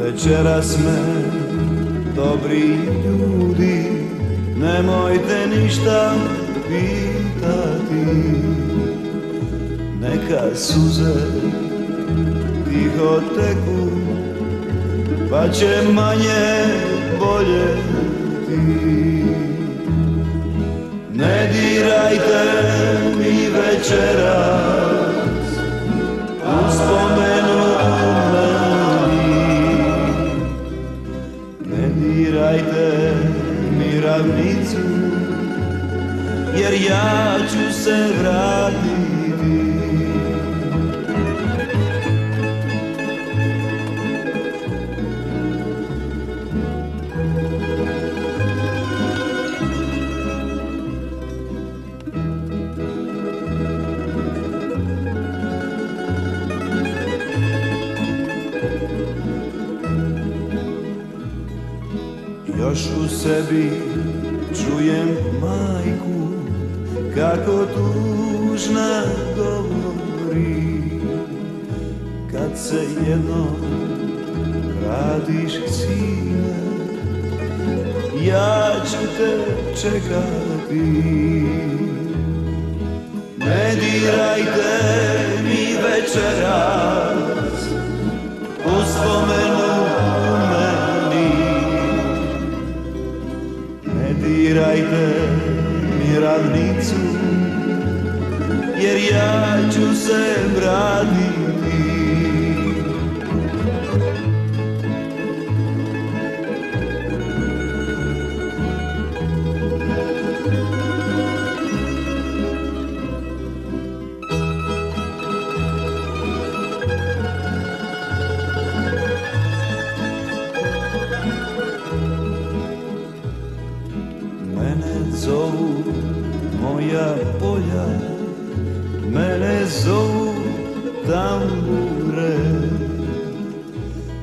Večeras me, dobri ljudi, nemojte ništa pitati. Neka suze tiho teku, pa će manje boljeti. Ne dirajte mi večeras uspomenu meni. Ne dirajte mi ravnicu, jer ja ću se vratiti. Još u sebi čujem majku kako tužna govori. Kad se jednom vratiš, sine, ja ću te čekati. Ne dirajte mi večeras uspomenu meni. Ne dirajte mi ravnicu, jer ja ću se vratiti. Mene zovu moja polja, mene zovu tambure.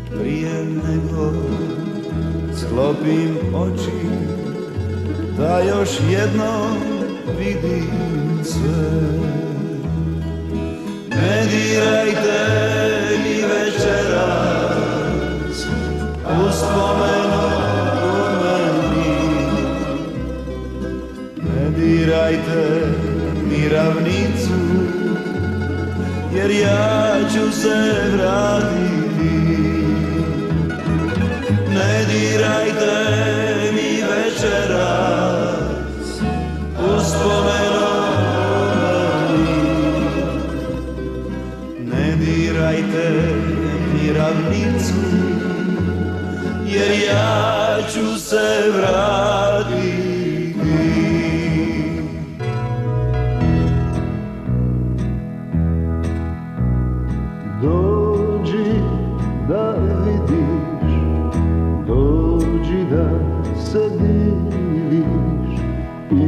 Prije nego sklopim oči, da još jednom vidim sve. Ne dirajte mi večeras uspomenu meni. Ne dirajte mi ravnicu, jer ja ću se vratiti. Ne dirajte mi večeras uspomenu meni. Ne dirajte mi ravnicu, jer ja ću se vratiti. Dođi da vidiš, dođi da se diviš i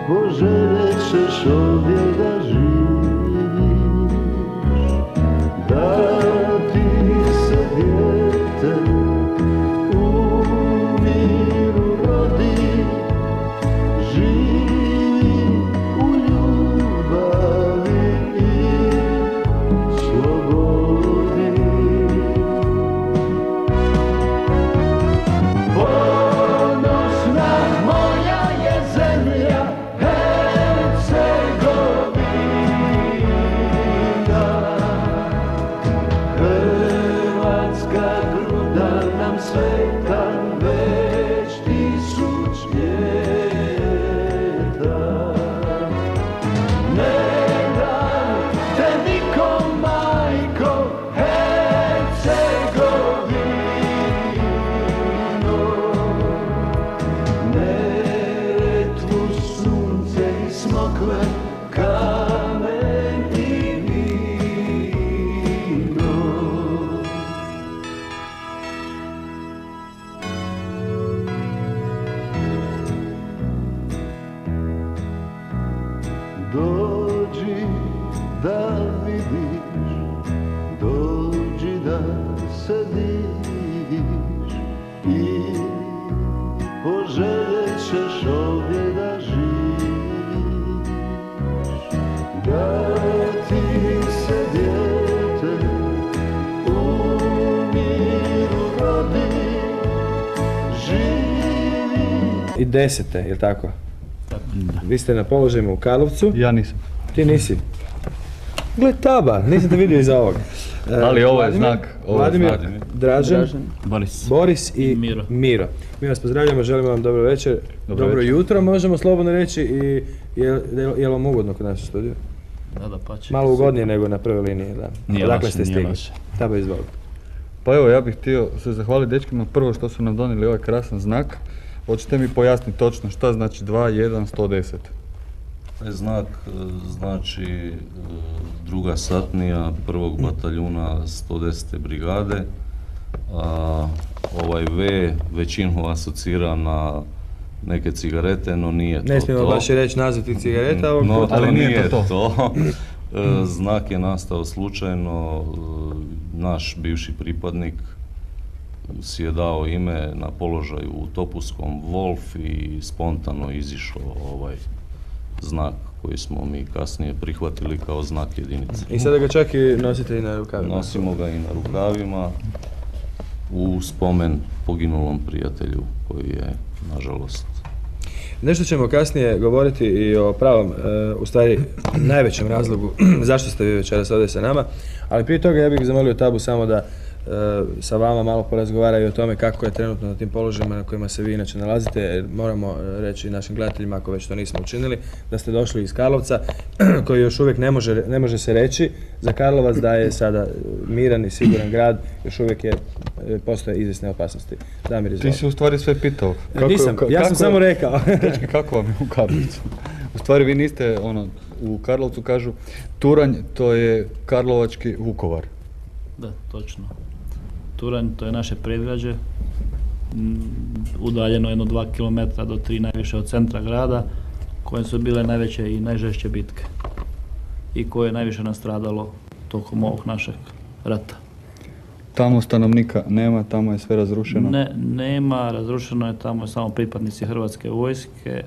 poželjet ćeš ovdje da živiš. Da ti se dijete u miru rodi, živi u ljubavi i slobodi. Ponosna moja je zemlja Hercegovina, hrvatska gruda nam sveta već 1000 ljeta. Ne dam te nikom, majko, Hercegovino. Neretvu, sunce i smokve, kamen i vino. Dođi da vidiš, dođi da se diviš i poželjet ćeš ovdje da živiš. Da ti se dijete u miru 2010. je li tako? Vi ste na položajima u Karlovcu. Ja nisam. Ti nisi? Gle taba, nisam te vidio iza ovoga. Ali ovo je znak. Vladimir, Dražen, Boris i Miro. Mi vas pozdravljamo, želimo vam dobro večer, dobro jutro, možemo slobodno reći i je li vam ugodno kod nas u studiju? Da, pače. Malo ugodnije nego na prvoj liniji, da. Nije Odakle loše, ste nije stigli? loše. Taba izvoli. Pa evo, ja bih htio se zahvaliti dečkima prvo što su nam donijeli ovaj krasan znak. Hoćete mi pojasniti točno šta znači 2-1-110? Taj znak znači druga satnija prvog bataljuna 110. brigade. Ovaj V većinu asocira na neke cigarete, no nije to. Ne smijemo baš i reći naziv tih cigareta ovog No, puta. ali nije to. Znak je nastao slučajno, naš bivši pripadnik si je dao ime na položaju u Topuskom Wolf i spontano izišao ovaj znak koji smo mi kasnije prihvatili kao znak jedinice. I sada ga čak i nosite i na rukavima. Nosimo ga i na rukavima u spomen poginulom prijatelju koji je, nažalost, Nešto ćemo kasnije govoriti i o pravom, u stvari najvećem razlogu zašto ste vi večeras ovdje sa nama, ali prije toga ja bih zamolio Tabu samo da sa vama malo porazgovara i o tome kako je trenutno na tim položajima na kojima se vi inače nalazite, jer moramo reći našim gledateljima, ako već to nismo učinili, da ste došli iz Karlovca, koji još uvijek ne može se reći za Karlovac da je sada miran i siguran grad, još uvijek postoje izvjesne opasnosti. Damir, izvoli. Ti si u stvari sve pitao. Nisam, ja sam samo rekao. Dečki, kako vam je u Karlovcu? U stvari vi niste, u Karlovcu kažu Turanj, to je karlovački Vukovar. Da, točno. Turanj, to je naše predgrađe, udaljeno jedno 2 km do 3 najviše od centra grada, koje su bile najveće i najžešće bitke i koje je najviše nastradalo tokom ovog našeg rata. Tamo stanovnika nema, tamo je sve razrušeno. Nema, razrušeno je, tamo samo pripadnici Hrvatske vojske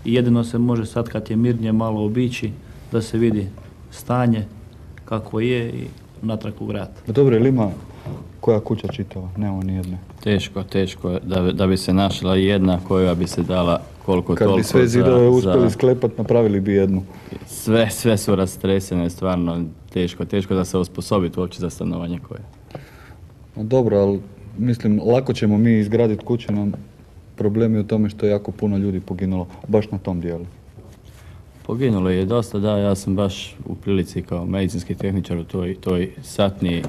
i jedino se može sad kad je mirnije malo obići da se vidi stanje kako je i natrag u grad. Dobro, ili ima koja kuća čitava? Nema ni jedne. Teško da bi se našla jedna koja bi se dala koliko Kad toliko bi sve zidove uspjeli sklepat, napravili bi jednu. Sve su rastresene, stvarno teško da se osposobiti uopće za stanovanje koje. No dobro, ali mislim, lako ćemo mi izgraditi kuće, nam problem je u tome što je jako puno ljudi poginulo, baš na tom dijelu. Poginulo je dosta, da, ja sam baš u prilici kao medicinski tehničar u toj satniji.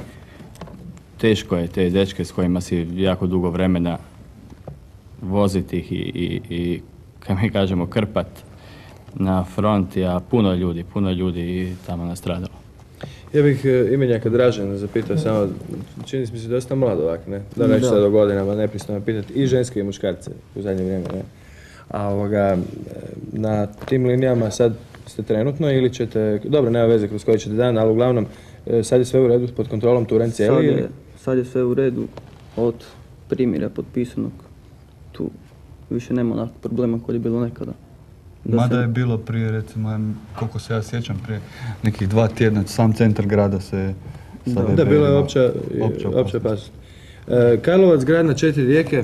Teško je te dečke s kojima si jako dugo vremena voziti ih i kad mi kažemo krpat na fronti, a puno ljudi tamo nastradalo. Ja bih imenjaka Dražena zapitao samo, čini mi se dosta mlad ovak, ne? Da neću sad o godinama, nepristojno pitati i ženske i muškarce u zadnje vrijeme, ne? A na tim linijama sad ste trenutno ili ćete, dobro, nema veze kroz koji ćete dan, ali uglavnom sad je sve u redu pod kontrolom Turanj cijeli? Sad je sve u redu od primirja potpisanog, tu više nema onak problema koji je bilo nekada. Mada je bilo prije, recimo, koliko se ja sjećam, prije nekih 2 tjedna, sam centar grada se... Da, bilo je opća opasnost. Karlovac, grad na 4 rijeke,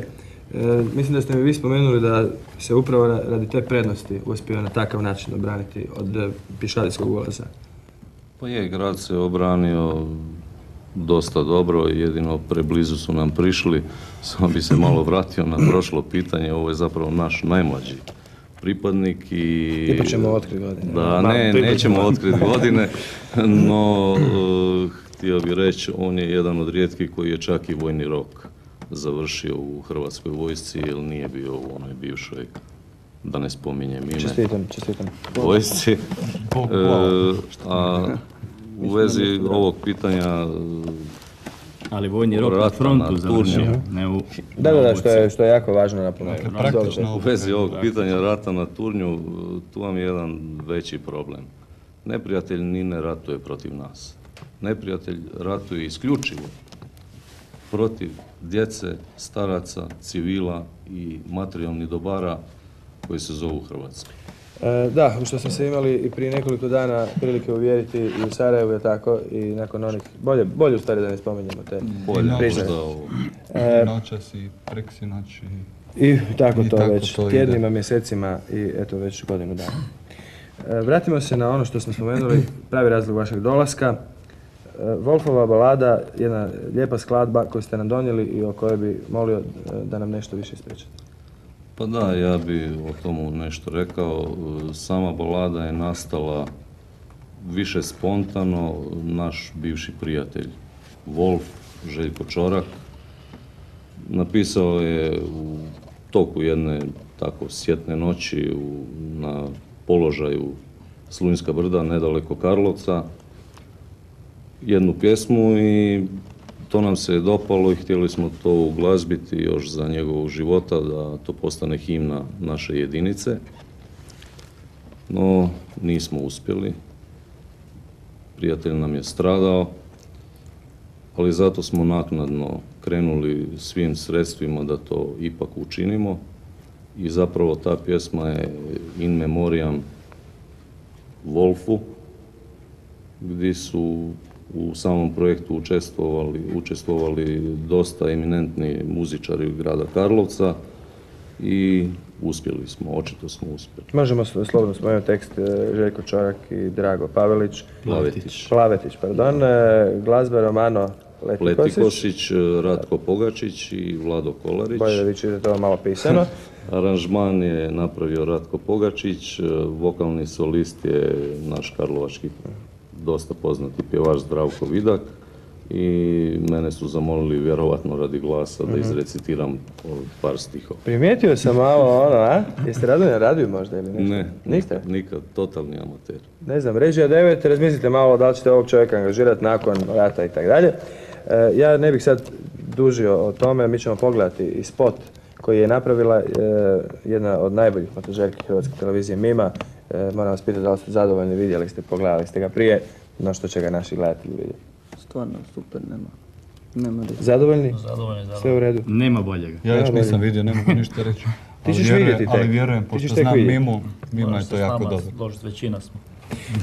mislim da ste mi vi spomenuli da se upravo radi te prednosti uspio na takav način obraniti od pješadijskog ulaza. Pa je, grad se obranio dosta dobro, jedino preblizu su nam prišli. Samo bi se malo vratio na prošlo pitanje, ovo je zapravo naš najmlađi pripadnik i... Ipak ćemo otkriti godine. Da, nećemo otkriti godine, no htio bih reći, on je jedan od rijetkih koji je čak i vojni rok završio u Hrvatskoj vojsci, jer nije bio u onoj bivšoj, da ne spominjem ime, čestitam. Vojsci. A u vezi ovog pitanja... Ali vojni rok na frontu završio, ne u... Da, što je jako važno napomenuti. U vezi ovog pitanja rata na Turnju, tu vam je jedan veći problem. Neprijatelj ni ne ratuje protiv nas. Neprijatelj ratuje isključivo protiv djece, staraca, civila i materijalnih dobara koji se zovu Hrvatska. Da, u što smo se imali i prije nekoliko dana prilike uvjeriti i u Sarajevu je tako i nakon onih, bolje u stvari da ne spominjemo te priznaje. Noćas i preksinoć i I tako I to tako već to ide. tjednima, mjesecima i eto već godinu dana. Vratimo se na ono što smo spomenuli, pravi razlog vašeg dolaska. Wolfova balada, jedna lijepa skladba koju ste nam donijeli i o kojoj bi molio da nam nešto više ispričate. Pa da, ja bi o tomu nešto rekao. Sama balada je nastala više spontano. Naš bivši prijatelj Wolf, Željko Čorak, napisao je u toku jedne tako sjetne noći na položaju Slunjska brda, nedaleko Karlovca, jednu pjesmu i to nam se je dopalo i htjeli smo to uglazbiti još za njegovog života, da to postane himna naše jedinice. No, nismo uspjeli. Prijatelj nam je stradao, ali zato smo naknadno krenuli svim sredstvima da to ipak učinimo. I zapravo ta pjesma je in memoriam Wolfu, gdje su u samom projektu učestvovali dosta eminentni muzičari grada Karlovca i uspjeli smo, očito smo uspjeli. Možemo slobodno spomenuti tekst Željko Čorak i Drago Pavelić. Plavetić, pardon. Glazba Romano Letikošić, Ratko Pogačić i Vlado Kolarić. Bolje da vi čitate ovo malo pisano. Aranžman je napravio Ratko Pogačić, vokalni solist je naš karlovački dosta poznati pjevač Zdravko Vidak i mene su zamolili vjerovatno radi glasa da izrecitiram par stihova. Primijetio sam malo ono, a? Jeste radili na radiju možda ili nešto? Ne, Niste? nikad, totalni amater. Ne znam, Režija 9, razmislite malo da li ćete ovog čovjeka angažirati nakon rata i tako dalje. Ja ne bih sad dužio o tome, mi ćemo pogledati i spot koji je napravila jedna od najboljih montažerki Hrvatske televizije Mima. Moram vas pitati da li ste zadovoljni, vidjeli ste, pogledali ste ga prije, no što će ga naši gledatelji vidjeti. Stvarno super, nema reći. Zadovoljni? Zadovoljni. Sve u redu? Nema boljega. Ja još nisam vidio, ne mogu ništa reći. Ti ćeš vidjeti tek. Ali vjerujem, Ti pošto ćeš tek znam vidjeti. Mima je to jako dobro. Složiti, većina smo.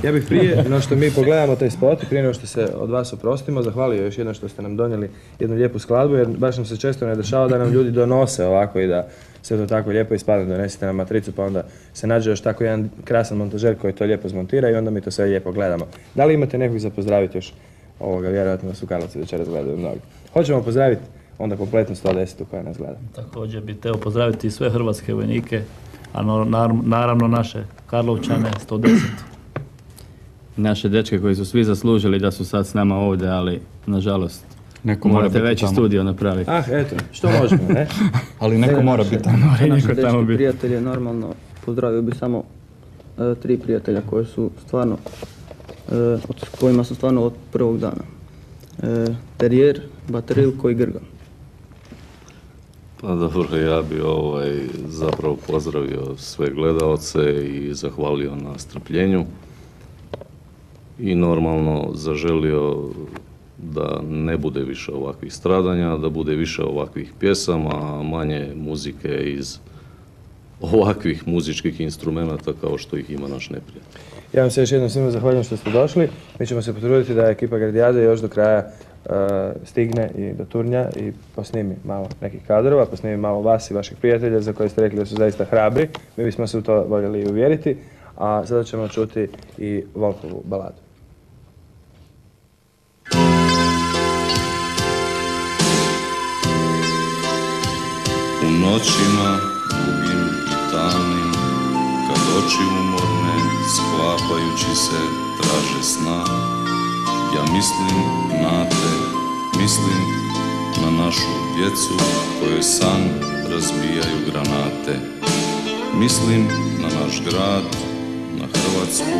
Ja bih prije, no što mi pogledamo taj spot i prije nego što se od vas oprostimo, zahvalio još jedno što ste nam donijeli jednu lijepu skladbu, jer baš nam se često ne dešava da nam ljudi donose ovako i da sve to tako lijepo ispadne, donesite nam matricu pa onda se nađe još tako jedan krasan montažer koji to lijepo zmontira i onda mi to sve lijepo gledamo. Da li imate nekog za pozdraviti još ovoga, vjerojatno nas u Karlovcu večeras gledaju mnogi. Hoćemo pozdraviti onda kompletnu 110 koja nas gleda. Također bi teo pozdraviti sve hrvatske vojnike, a naravno naše Karlovčane 110. Naše dečke koji su svi zaslužili da su sad s nama ovdje, ali nažalost Neko mora morate biti veći tamo. studio napraviti. Eto, što možemo, ne? Ali neko mora biti tamo. Naše Neko tamo dečke biti. prijatelje, normalno, pozdravio bi samo 3 prijatelja koji su stvarno, s kojima su stvarno od prvog dana. Terijer, Batarilko i Grga. Pa dobro, ja bi zapravo pozdravio sve gledaoce i zahvalio na strpljenju. I normalno zaželio da ne bude više ovakvih stradanja, da bude više ovakvih pjesama, a manje muzike iz ovakvih muzičkih instrumenata kao što ih ima naš neprijatelj. Ja vam se još jednom svima zahvaljujem što ste došli. Mi ćemo se potruditi da ekipa Gardijade još do kraja stigne i do turnja i posnimi malo nekih kadrova, posnimi malo vas i vaših prijatelja za koje ste rekli da su zaista hrabri. Mi bismo se u to voljeli uvjeriti, a sada ćemo čuti i Wolfovu baladu. U noćima dugim i tamnim, kad oči umorne sklapajući se traže sna, ja mislim na te, mislim na našu djecu kojoj san razbijaju granate. Mislim na naš grad, na Hrvatsku,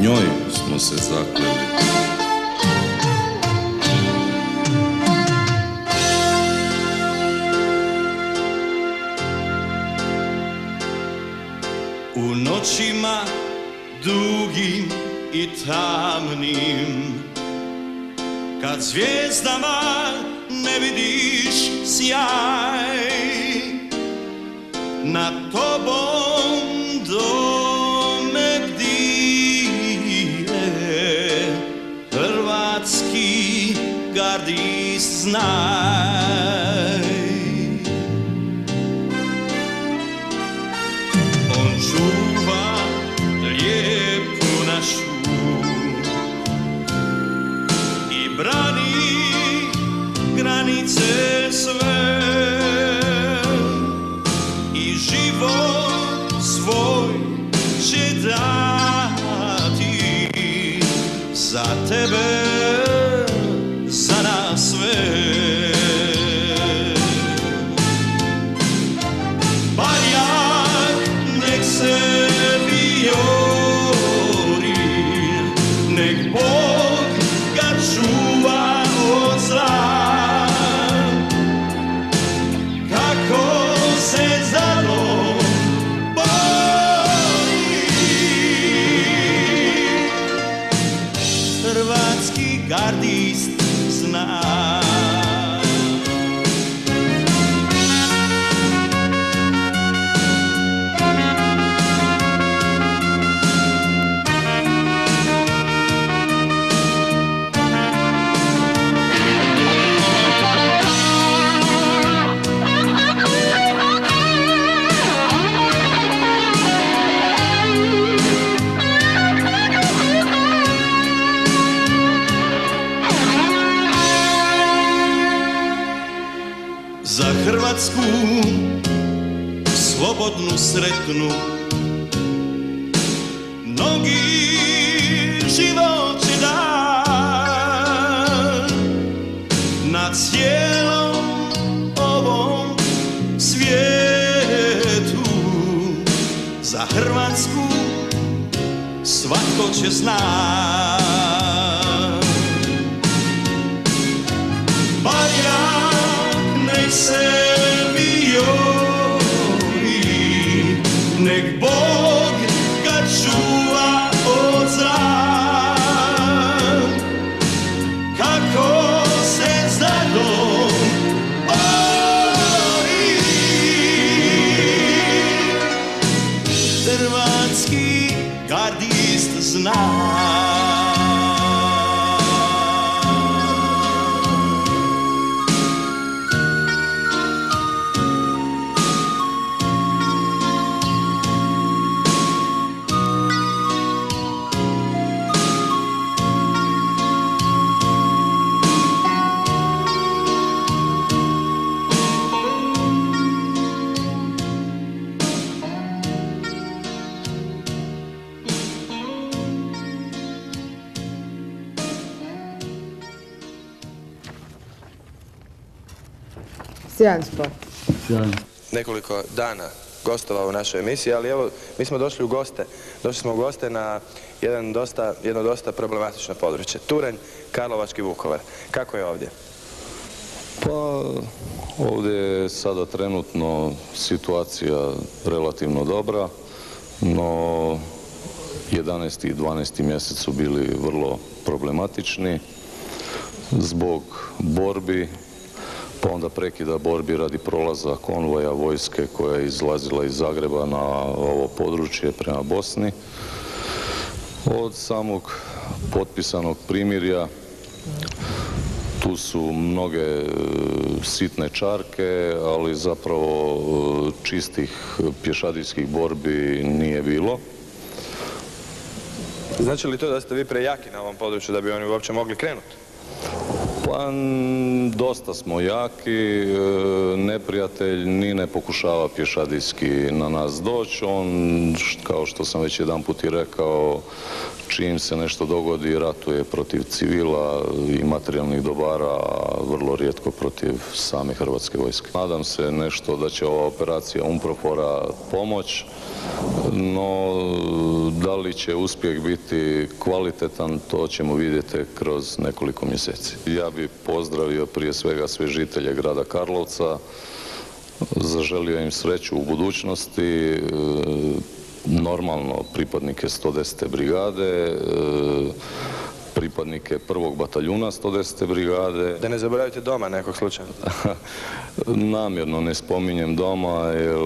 njoj smo se zakleli. U noćima dugim i tamnim, kad zvijezdama ne vidiš sjaj, nad tobom dome bdije hrvatski gardist znaj. čuva lijepu našu i brani granice sve i život svoj će dati za tebe, za nas sve. Barjak nek se vijori, nek Bog ga čuva od zla, kako se zalo bori. Hrvatski gardist zna. Za Hrvatsku slobodnu, sretnu, mnogi život će dat na cijelom ovom svijetu. Za Hrvatsku svatko će znat. Nek se vijori, nek Bog ga čuva od zla, kako se za dom bori. Hrvatski gardist zna. Sjajan sport. Nekoliko dana gostovao u našoj emisiji, ali evo, mi smo došli u goste. Došli smo u goste na jedno dosta problematično područje. Turanj, Karlovački Vukovar. Kako je ovdje? Pa, ovdje je sada trenutno situacija relativno dobra, no 11. i 12. mjesec su bili vrlo problematični zbog borbi, pa onda prekida borbi radi prolaza konvoja vojske koja je izlazila iz Zagreba na ovo područje prema Bosni. Od samog potpisanog primirja tu su mnoge sitne čarke, ali zapravo čistih pješadijskih borbi nije bilo. Znači li to da ste vi prejaki na ovom području da bi oni uopće mogli krenuti? Pa, dosta smo jaki, neprijatelj ni ne pokušava pješadijski na nas doći. On, kao što sam već jedan put i rekao, čim se nešto dogodi, ratuje protiv civila i materijalnih dobara, a vrlo rijetko protiv same Hrvatske vojske. Nadam se nešto da će ova operacija UNPROFOR-a pomoć, no da li će uspjeh biti kvalitetan, to ćemo vidjeti kroz nekoliko mjeseci. Ja bih pozdravio prije svega sve žitelje grada Karlovca, zaželio im sreću u budućnosti, normalno pripadnike 110. brigade, pripadnike 1. bataljuna 110. brigade. Da ne zaboravite doma nekog slučaja? Namjerno ne spominjem doma jer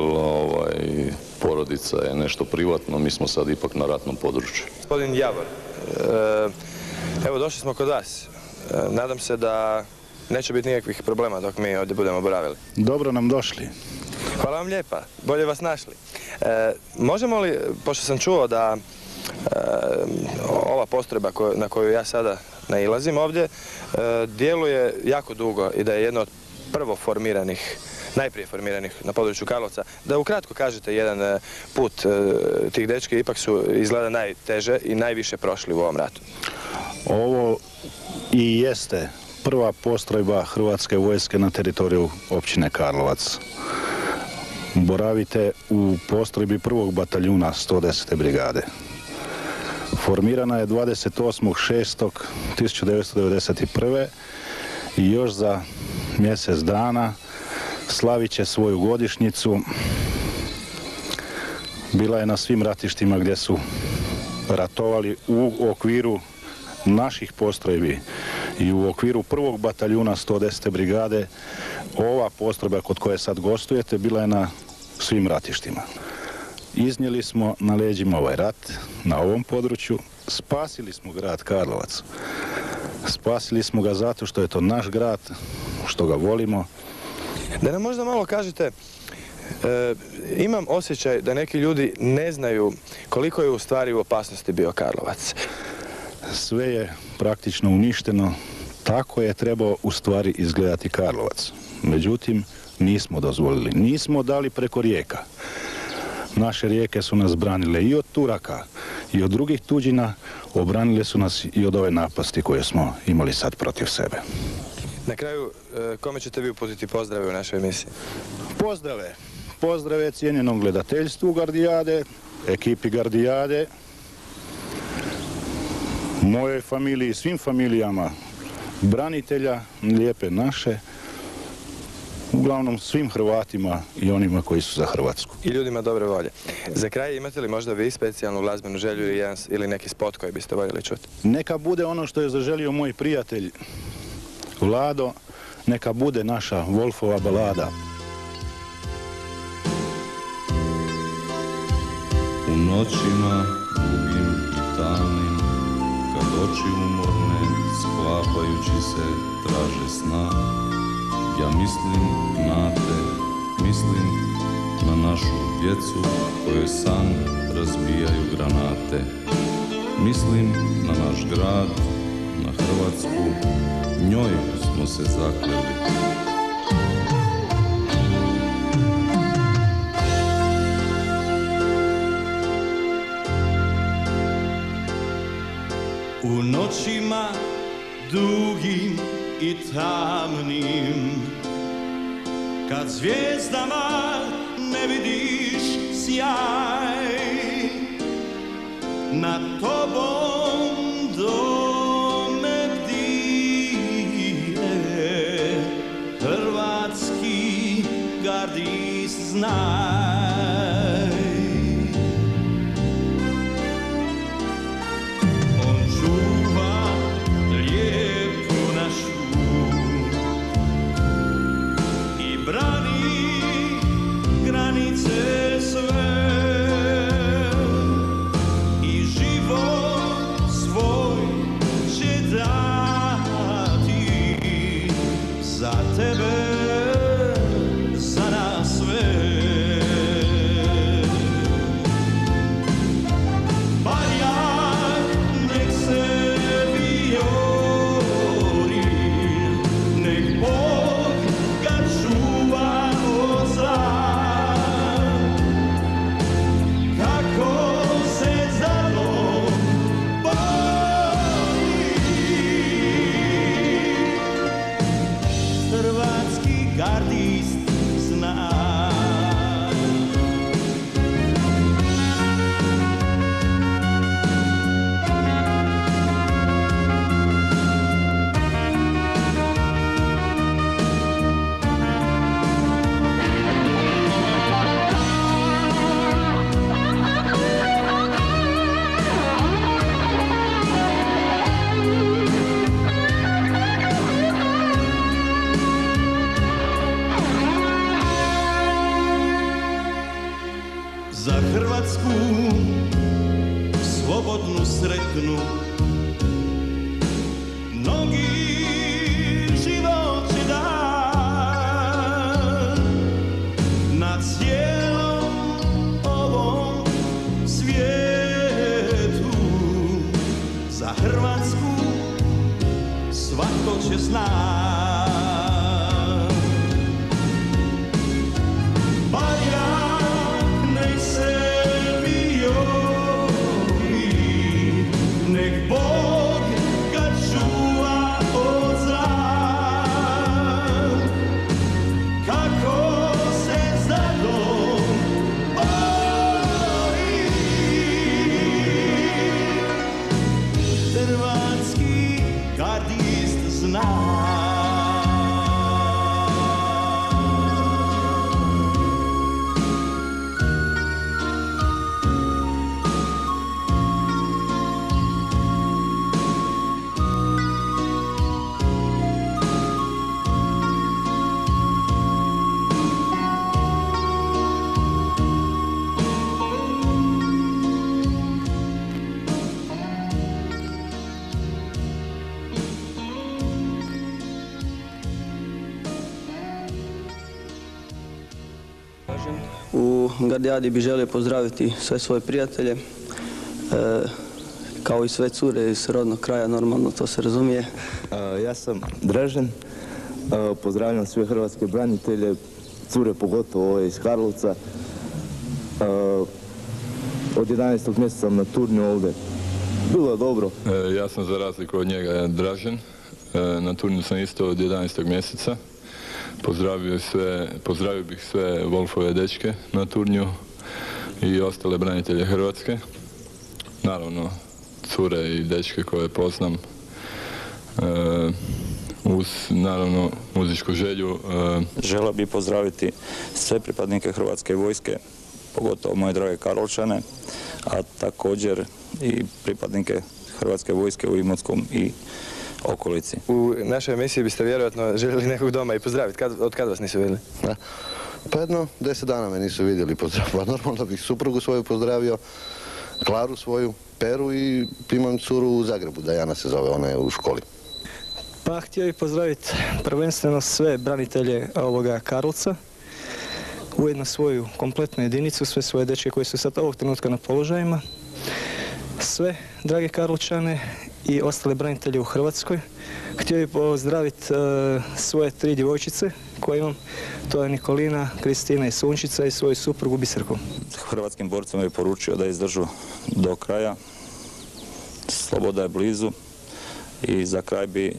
porodica je nešto privatno, mi smo sad ipak na ratnom području. Gospodin Javor, evo došli smo kod vas. Nadam se da neće biti nikakvih problema dok mi ovdje budemo boravili. Dobro nam došli. Hvala vam lijepa, bolje vas našli. Možemo li, pošto sam čuo da ova postrojba na koju ja sada nailazim ovdje, djeluje jako dugo i da je jedno od najprije formiranih na području Karlovca, da ukratko kažete jedan put tih dečki, ipak su izgleda najteže i najviše prošli u ovom ratu. Ovo i jeste prva postrojba Hrvatske vojske na teritoriju općine Karlovac. Boravite u postrojbi 1. bataljuna 110. brigade. Formirana je 28.6.1991. i još za mjesec dana slavit će svoju godišnjicu. Bila je na svim ratištima gdje su ratovali u okviru naših postrojbi i u okviru 1. bataljuna 110. brigade. Ova postrojba kod koje sad gostujete bila je na svim ratištima. Iznijeli smo na leđima ovaj rat na ovom području, spasili smo grad Karlovac. Spasili smo ga zato što je to naš grad, što ga volimo. Da nam možda malo kažete, imam osjećaj da neki ljudi ne znaju koliko je u stvari u opasnosti bio Karlovac. Sve je praktično uništeno, tako je trebao u stvari izgledati Karlovac. Međutim, nismo dozvolili, nismo dali preko rijeka. Naše rijeke su nas branile i od Turaka i od drugih tuđina, obranile su nas i od ove napasti koje smo imali sad protiv sebe. Na kraju, kome ćete vi uputiti pozdrave u našoj emisiji? Pozdrave cijenjenom gledateljstvu Gardijade, ekipi Gardijade, mojoj familiji, svim familijama branitelja, lijepe naše, uglavnom svim Hrvatima i onima koji su za Hrvatsku. I ljudima dobre volje. Za kraj, imate li možda vi specijalnu glazbenu želju ili neki spot koji biste voljeli čuti? Neka bude ono što je zaželio moj prijatelj Vlado, neka bude naša Wolfova balada. U noćima dugim i tamnim, kad oči umorne, sklapajući se, traže sna, ja mislim na te, mislim na našu djecu koje san razbijaju granate. Mislim na naš grad, na Hrvatsku, njoj smo se zakleli. U noćima dugim i tamnim, kad zvijezdama ne vidiš sjaj, nad tobom dome bdije hrvatski gardist, znaj. On čuva lijepu našu i brani granice sve i život svoj će dati za tebe, za nas sve. Barjak nek se vijori, nek Bog ga čuva od zla. Kako se zalo boli, hrvatski gardist zna. Za Hrvatsku slobodnu, sretnu, mnogi život će dan na cijelom ovom U Gardijadi bi želio pozdraviti sve svoje prijatelje, kao i sve cure iz rodnog kraja, normalno to se razumije. Ja sam Dražen, pozdravljam sve hrvatske branitelje, cure pogotovo ove iz Karlovca. Od 11. mjeseca sam na turnju ovdje. Bilo je dobro. Ja sam za razliku od njega Dražen. Na turnju sam isto od 11. mjeseca. Pozdravio bih sve Wolfove dečke na turnju i ostale branitelje Hrvatske. Naravno, cure i dečke koje poznam. Uz, naravno, muzičku želju. Želio bih pozdraviti sve pripadnike Hrvatske vojske, pogotovo moje drage Karlovčane, a također i pripadnike Hrvatske vojske u Imotskom i okolici. U našoj emisiji biste vjerojatno željeli nekog doma i pozdraviti. Od kad vas nisu vidjeli? Pa jedno 10 dana me nisu vidjeli pozdraviti. Pa normalno bih suprugu svoju pozdravio, Klaru svoju, Peru i imam curu u Zagrebu, Dajana se zove, ona je u školi. Pa htio bih pozdraviti prvenstveno sve branitelje ovoga Karlovca, ujedno svoju kompletnu jedinicu, sve svoje dečke koji su sad ovog trenutka na položajima, sve drage Karlovčane i ostale branitelje u Hrvatskoj. Htio bih pozdraviti svoje 3 djevojčice koje imam, to je Nikolina, Kristina i Sunčica i svoju suprugu Biserku. Hrvatskim borcima bih poručio da izdržu do kraja, sloboda je blizu i za kraj bi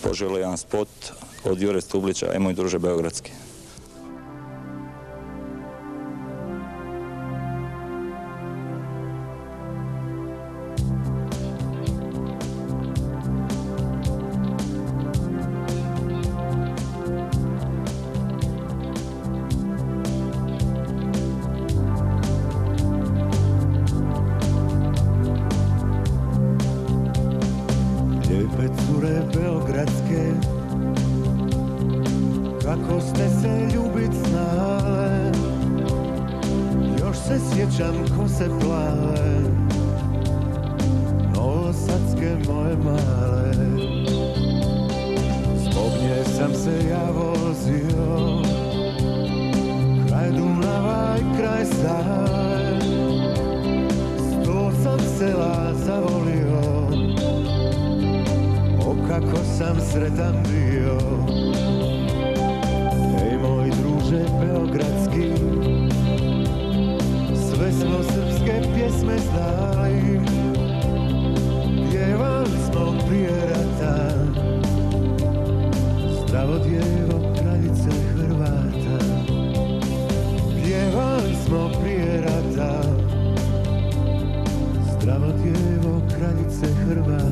poželio jedan spot od Jure Stublića, aj moj druže beogradski. Lijepe cure beogradske, kako ste se ljubit znale, još se sjećam kose plave, novosadske moje male. Zbog nje sam se ja vozio, kraj Dunava i kraj Save, 108 sela zavolio, o kako sam sretan bio. Ej moj druže beogradski, sve smo srpske pjesme znali, pjevali smo prije rata, zdravo djevo kraljice Hrvata. Pjevali smo prije rata, zdravo djevo kraljice Hrvata.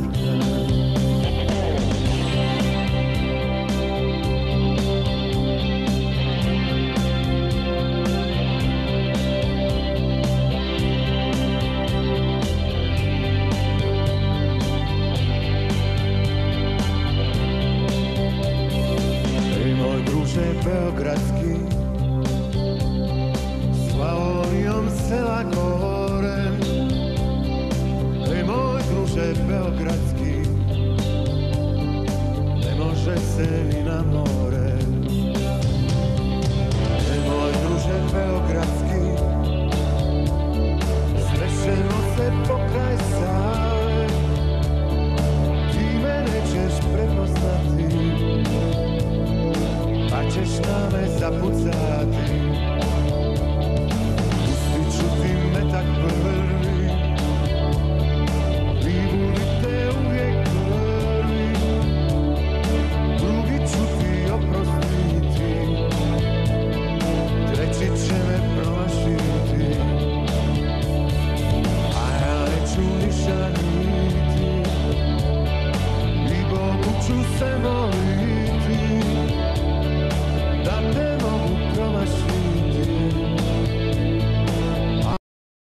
Beogradski, Slavonijom sela gore, ej moj druže beogradski, ne može se ni na more. Ej moj druže beogradski, srećemo se pokraj Save, ti me nećeš prepoznati, pa ćeš na me zapucati.